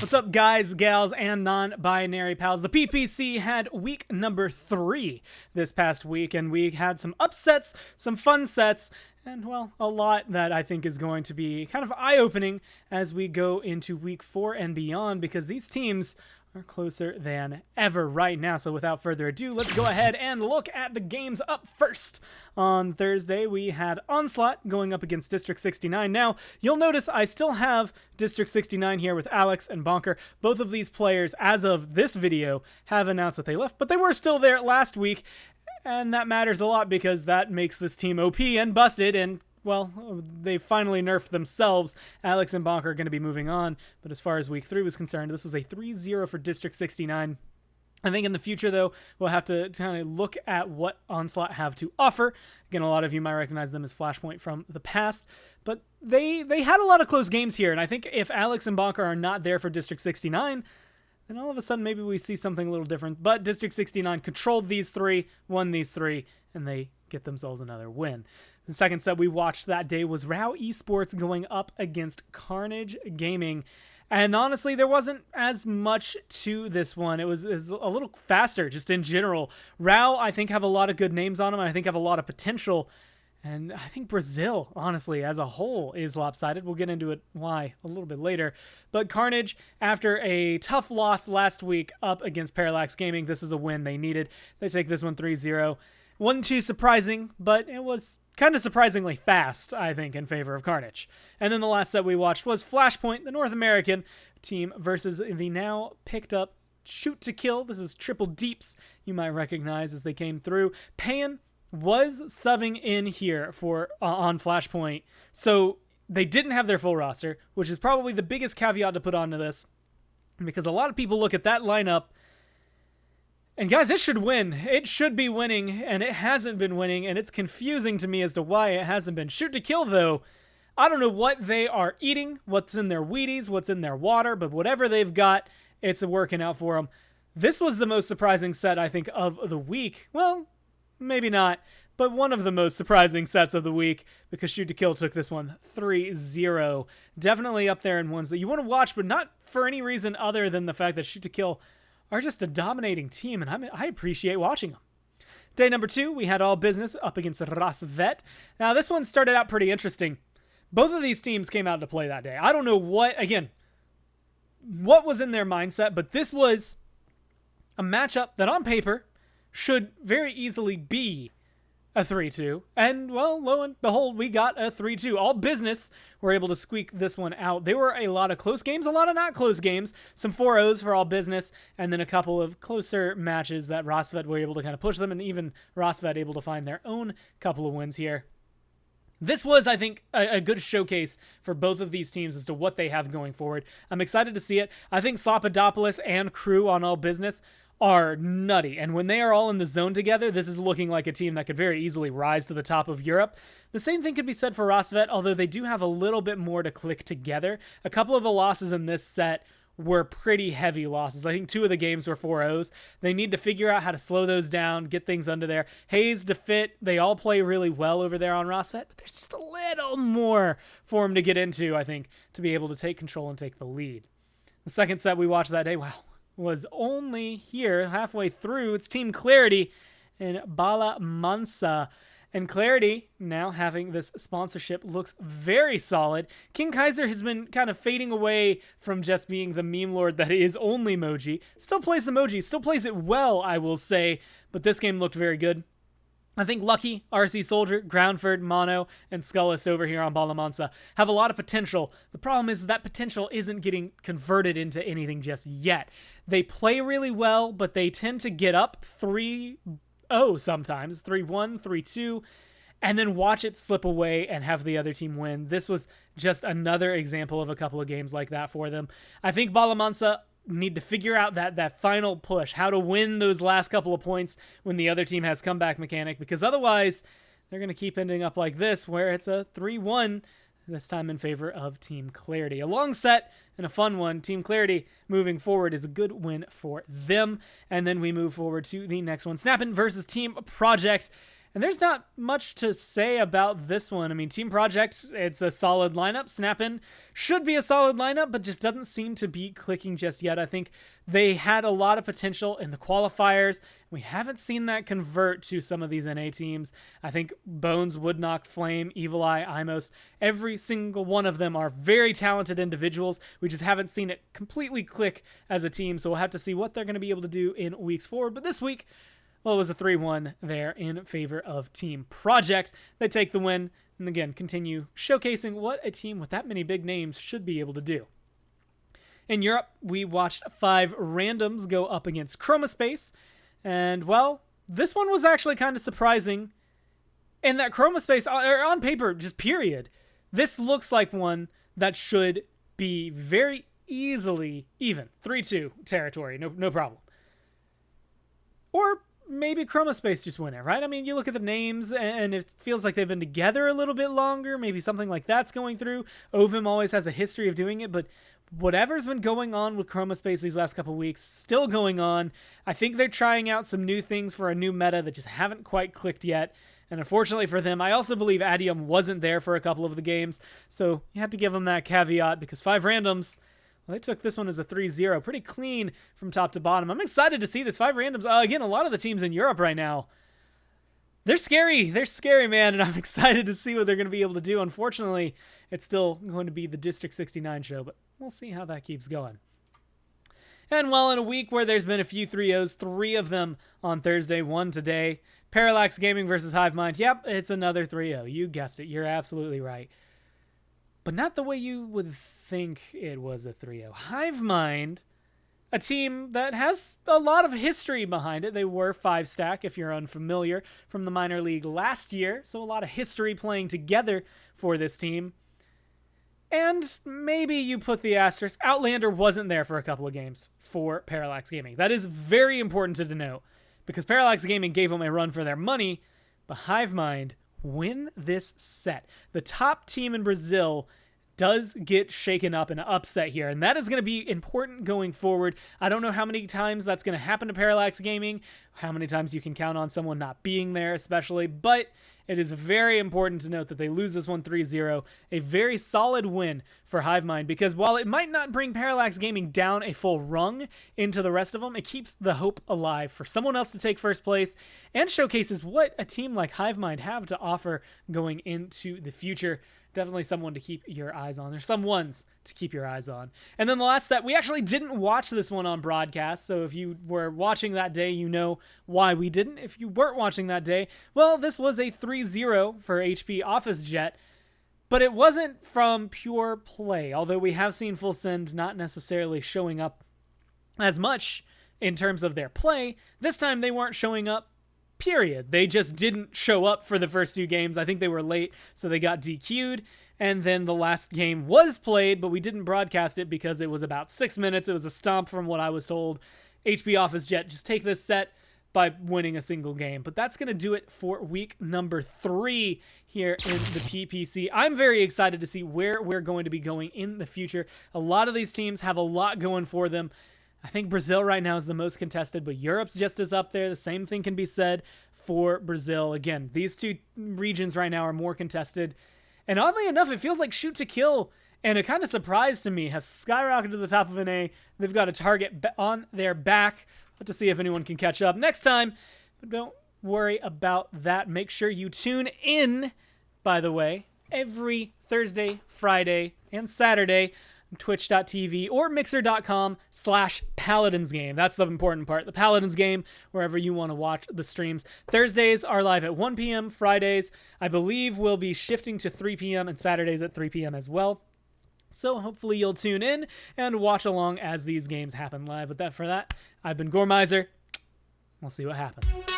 What's up, guys, gals, and non-binary pals? The PPC had week number 3 this past week, and we had some upsets, some fun sets, and, well, a lot that I think is going to be kind of eye-opening as we go into week 4 and beyond, because these teams are closer than ever right now. So without further ado, let's go ahead and look at the games up first. On Thursday, we had Onslaught going up against District 69. Now, you'll notice I still have District 69 here with Alex and Bonker. Both of these players, as of this video, have announced that they left, but they were still there last week, and that matters a lot because that makes this team OP and busted, and well, they finally nerfed themselves. Alex and Bonker are going to be moving on, but as far as week 3 was concerned, this was a 3-0 for District 69. I think in the future, though, we'll have to kind of look at what Onslaught have to offer. Again, a lot of you might recognize them as Flashpoint from the past, but they had a lot of close games here, and I think if Alex and Bonker are not there for District 69, then all of a sudden maybe we see something a little different. But District 69 controlled these 3, won these 3, and they get themselves another win. The second set we watched that day was Rao Esports going up against Carnage Gaming. And honestly, there wasn't as much to this one. It was a little faster, just in general. Rao, I think, have a lot of good names on them. I think have a lot of potential. And I think Brazil, honestly, as a whole, is lopsided. We'll get into it why a little bit later. But Carnage, after a tough loss last week up against Parallax Gaming, this is a win they needed. They take this one 3-0. Wasn't too surprising, but it was kind of surprisingly fast, I think, in favor of Carnage. And then the last set we watched was Flashpoint, the North American team, versus the now picked up Shoot to Kill. This is Triple Deeps, you might recognize as they came through. Pan was subbing in here for on Flashpoint, so they didn't have their full roster, which is probably the biggest caveat to put onto this, because a lot of people look at that lineup and guys, it should win. It should be winning, and it hasn't been winning, and it's confusing to me as to why it hasn't been. Shoot to Kill, though, I don't know what they are eating, what's in their Wheaties, what's in their water, but whatever they've got, it's working out for them. This was the most surprising set, I think, of the week. Well, maybe not, but one of the most surprising sets of the week, because Shoot to Kill took this one 3-0. Definitely up there in ones that you want to watch, but not for any reason other than the fact that Shoot to Kill are just a dominating team, and I appreciate watching them. Day number 2, we had All Business up against Rasvet. Now, this one started out pretty interesting. Both of these teams came out to play that day. I don't know what was in their mindset, but this was a matchup that on paper should very easily be a 3-2. And, well, lo and behold, we got a 3-2. All Business were able to squeak this one out. There were a lot of close games, a lot of not close games. Some 4-0s for All Business, and then a couple of closer matches that Rasvet were able to kind of push them, and even Rasvet able to find their own couple of wins here. This was, I think, a good showcase for both of these teams as to what they have going forward. I'm excited to see it. I think Slopadopoulos and crew on All Business are nutty, and when they are all in the zone together, this is looking like a team that could very easily rise to the top of Europe. The same thing could be said for Rasvet, although they do have a little bit more to click together. A couple of the losses in this set were pretty heavy losses. I think 2 of the games were 4-0s. They need to figure out how to slow those down, get things under there. Hayes, DeFit, they all play really well over there on Rasvet, but there's just a little more for them to get into, I think, to be able to take control and take the lead. The second set we watched that day, wow, was only here halfway through. It's Team Clarity and Bala Mansa. And Clarity, now having this sponsorship, looks very solid. King Kaiser has been kind of fading away from just being the meme lord that is only Moji. Still plays the Moji, still plays it well, I will say, but this game looked very good. I think Lucky, RC Soldier, Groundford, Mono, and Skullis over here on Balamansa have a lot of potential. The problem is that potential isn't getting converted into anything just yet. They play really well, but they tend to get up 3-0 sometimes, 3-1, 3-2, and then watch it slip away and have the other team win. This was just another example of a couple of games like that for them. I think Balamansa need to figure out that final push, how to win those last couple of points when the other team has comeback mechanic, because otherwise they're going to keep ending up like this, where it's a 3-1, this time in favor of Team Clarity. A long set and a fun one. Team Clarity moving forward is a good win for them. And then we move forward to the next one. Snappin' versus Team Project. And there's not much to say about this one. I mean, Team Project, it's a solid lineup. Snap-in should be a solid lineup, but just doesn't seem to be clicking just yet. I think they had a lot of potential in the qualifiers. We haven't seen that convert to some of these NA teams. I think Bones, Woodknock, Flame, Evil Eye, Imos, every single one of them are very talented individuals. We just haven't seen it completely click as a team, so we'll have to see what they're going to be able to do in weeks forward. But this week, well, it was a 3-1 there in favor of Team Project. They take the win and, again, continue showcasing what a team with that many big names should be able to do. In Europe, we watched 5 randoms go up against Chromaspace. And, well, this one was actually kind of surprising in that Chromaspace, on paper, just period, this looks like one that should be very easily even. 3-2 territory, no problem. Or maybe Chromaspace just win it, right? I mean, you look at the names, and it feels like they've been together a little bit longer. Maybe something like that's going through. Ovum always has a history of doing it, but whatever's been going on with Chromaspace these last couple weeks, still going on. I think they're trying out some new things for a new meta that just haven't quite clicked yet. And unfortunately for them, I also believe Adium wasn't there for a couple of the games, so you have to give them that caveat, because 5 randoms, well, they took this one as a 3-0. Pretty clean from top to bottom. I'm excited to see this. 5 randoms. Again, a lot of the teams in Europe right now, they're scary. They're scary, man, and I'm excited to see what they're going to be able to do. Unfortunately, it's still going to be the District 69 show, but we'll see how that keeps going. And, well, in a week where there's been a few 3-0s, 3 of them on Thursday, 1 today. Parallax Gaming versus Hivemind. Yep, it's another 3-0. You guessed it. You're absolutely right. But not the way you would think it was a 3-0. Hivemind, a team that has a lot of history behind it. They were 5-stack, if you're unfamiliar, from the minor league last year. So a lot of history playing together for this team. And maybe you put the asterisk, Outlander wasn't there for a couple of games for Parallax Gaming. That is very important to denote, because Parallax Gaming gave them a run for their money, but Hivemind win this set. The top team in Brazil does get shaken up and upset here, and that is going to be important going forward. I don't know how many times that's going to happen to Parallax Gaming, how many times you can count on someone not being there especially, but it is very important to note that they lose this one 3-0, a very solid win for Hivemind, because while it might not bring Parallax Gaming down a full rung into the rest of them, it keeps the hope alive for someone else to take first place and showcases what a team like Hivemind have to offer going into the future. Definitely someone to keep your eyes on. There's some ones to keep your eyes on. And then the last set, we actually didn't watch this one on broadcast, so if you were watching that day, you know why we didn't. If you weren't watching that day, well, this was a 3-0 for HP Office Jet, but it wasn't from pure play, although we have seen Full Send not necessarily showing up as much in terms of their play. This time they weren't showing up, period. They just didn't show up for the first 2 games. I think they were late, so they got DQ'd. And then the last game was played, but we didn't broadcast it because it was about 6 minutes. It was a stomp from what I was told. HP Office Jet just take this set by winning a single game. But that's going to do it for week number 3 here in the PPC. I'm very excited to see where we're going to be going in the future. A lot of these teams have a lot going for them. I think Brazil right now is the most contested, but Europe's just as up there. The same thing can be said for Brazil. Again, these 2 regions right now are more contested. And oddly enough, it feels like Shoot to Kill, and a kind of surprise to me, have skyrocketed to the top of an A. They've got a target on their back. We'll have to see if anyone can catch up next time. But don't worry about that. Make sure you tune in, by the way, every Thursday, Friday, and Saturday, twitch.tv or mixer.com/Paladins game. That's the important part. The Paladins game, wherever you want to watch the streams. Thursdays are live at 1 p.m. Fridays, I believe, will be shifting to 3 p.m. and Saturdays at 3 p.m. as well. So hopefully you'll tune in and watch along as these games happen live. But for that, I've been Gormizer. We'll see what happens.